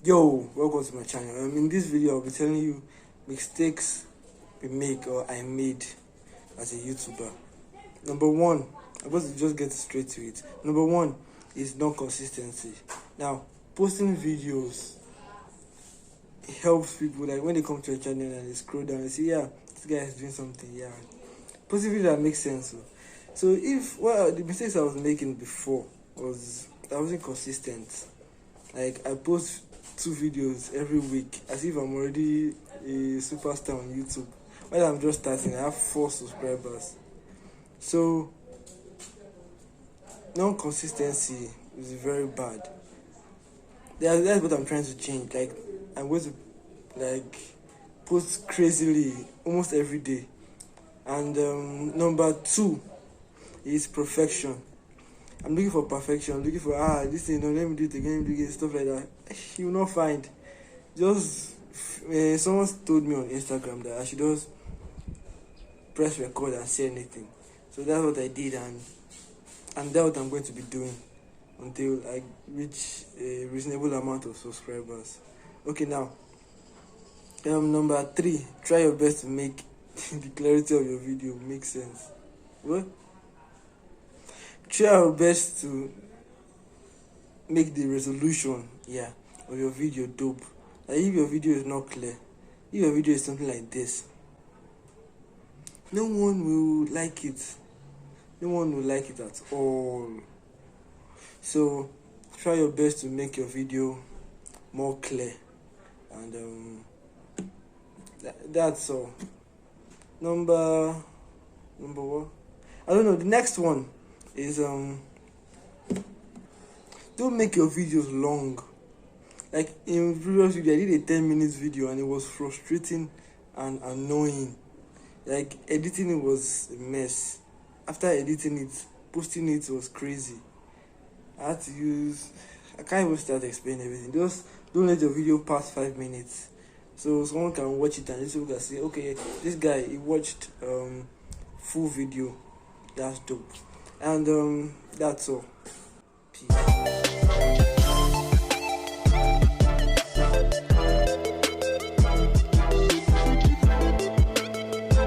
Yo, welcome to my channel. In this video I'll be telling you mistakes we make or I made as a YouTuber. Number one, I'm going to just get straight to it. Number one is non-consistency. Now, posting videos, it helps people, like when they come to your channel and they scroll down and say, yeah, this guy is doing something, yeah. Posting videos that makes sense. So the mistakes I was making before was I wasn't consistent. Like I post 2 videos every week as if I'm already a superstar on YouTube. While I'm just starting, I have 4 subscribers. So non-consistency is very bad. That's what I'm trying to change. Like I'm going to post crazily almost every day. And number 2 is perfection. I'm looking for perfection. I'm looking for this thing. No, let me do it again. Let me do it, stuff like that. You will not find. Just someone told me on Instagram that I should just press record and say anything. So that's what I did, and that's what I'm going to be doing until I reach a reasonable amount of subscribers. Okay, now number 3, try your best to make the clarity of your video make sense. What? Try your best to make the resolution of your video dope. Like if your video is not clear, if your video is something like this, no one will like it. No one will like it at all. So try your best to make your video more clear, and that's all. Number what? I don't know. The next one is don't make your videos long. Like in previous video, I did a 10-minute video and it was frustrating and annoying. Like editing it was a mess. After editing it, posting it was crazy. I can't even start explaining everything. Just don't let your video pass 5 minutes, so someone can watch it and just look and say, okay, this guy, he watched full video. That's dope. And that's all. Peace.